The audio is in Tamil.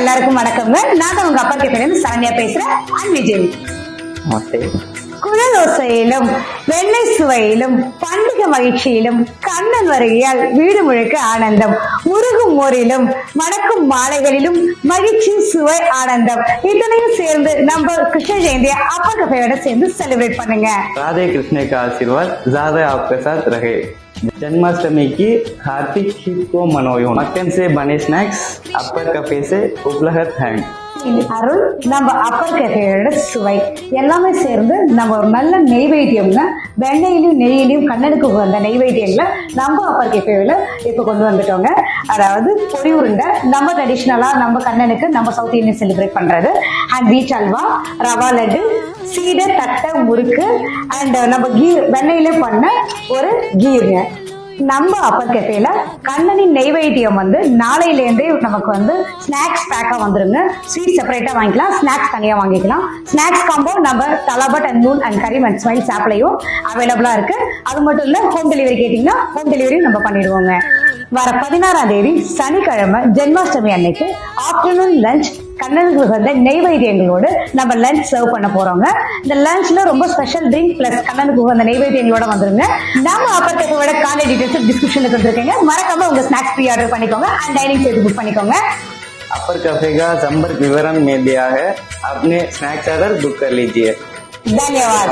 எல்லாருக்கும் வணக்கங்க. நான் தான் உங்க அப்பா கேட்பேன் சரண்யா பேசுறேன். விஜய் குழலோசையிலும் வெண்ணெய் சுவையிலும் பண்டிகை மகிழ்ச்சியிலும் கண்ணன் வருகையால் வீடு முழுக்க ஆனந்தம், உருகும் மோரிலும் மணக்கும் மாலைகளிலும் மகிழ்ச்சி சுவை ஆனந்தம் இத்தனையும் சேர்ந்து நம்ம கிருஷ்ண ஜெயந்தியை அப்பா கஃபேயோட சேர்ந்து செலிப்ரேட் பண்ணுங்க. राधे कृष्ण का आशीर्वाद ज्यादा आपके साथ रहे। जन्माष्टमी की हार्दिक हित को मनोयो। मक्खन से बने स्नैक्स अपर कफे से उपलब्ध हैं। அருள் நம்ம அப்பர் கஃபேயோட சுவை எல்லாமே சேர்ந்து நம்ம ஒரு நல்ல நெய்வேத்தியம்னா வெண்ணையிலையும் நெய்யிலையும் கண்ணனுக்கு உகந்த நெய்வேத்தியங்களை நம்ம அப்பர் கஃபேவில் இப்போ கொண்டு வந்துட்டோங்க. அதாவது பொரி உருண்டை நம்ம ட்ரெடிஷ்னலா நம்ம கண்ணனுக்கு நம்ம சவுத் இந்தியன் செலிப்ரேட் பண்றது, அண்ட் பீச் அல்வா, ரவா லட்டு, சீடை, தட்டை, முறுக்கு, அண்ட் நம்ம கீ வெண்ணையிலே பண்ண ஒரு கீருங்க. நம்ம அப்பர் கஃபேல கண்ணனின் நெய்வேத்தியம் வந்து நாளையிலேருந்தே நமக்கு வந்து ஸ்நாக்ஸ் பேக்கா வந்துருங்க. ஸ்வீட் செப்பரேட்டா வாங்கிக்கலாம், ஸ்நாக்ஸ் தனியா வாங்கிக்கலாம். ஸ்நாக்ஸ் காம்போ நம்ம Talabat and Noon and Careem and Smiles ஆப்லையும் அவைலபிளா இருக்கு. அது மட்டும் இல்ல, ஹோம் டெலிவரி கேட்டீங்கன்னா ஹோம் டெலிவரியும் நம்ம பண்ணிடுவோங்க. வர 16ஆம் தேதி சனிக்கிழமை ஜென்மாஷ்டமி அன்னைக்கு ஆஃப்டர்நூன் லஞ்ச் கண்ணனுக்கு உகந்த நெய்வேத்தியங்களோடு நம்ம லஞ்ச் சர்வ் பண்ண போறோங்க. இந்த லஞ்ச்ல ரொம்ப ஸ்பெஷல் ட்ரிங்க் பிளஸ் கண்ணனுக்கு உகந்த நெய்வேத்தியங்களோட வந்துருங்க. நம்ம அப்பர் கஃபேவோட கான்டாக்ட் டீடைல்ஸ் டிஸ்கிரிப்ஷன்ல கொடுத்துருக்கீங்க. மறக்காம உங்க ஸ்நாக்ஸ் ப்ரீ ஆர்டர் பண்ணிக்கோங்க அண்ட் டைனிங் சேர்த்து புக் பண்ணிக்கோங்க. अपर कफे का संपर्क विवरण में दिया है, अपने स्नैक्स ऑर्डर बुक कर लीजिए। धन्यवाद।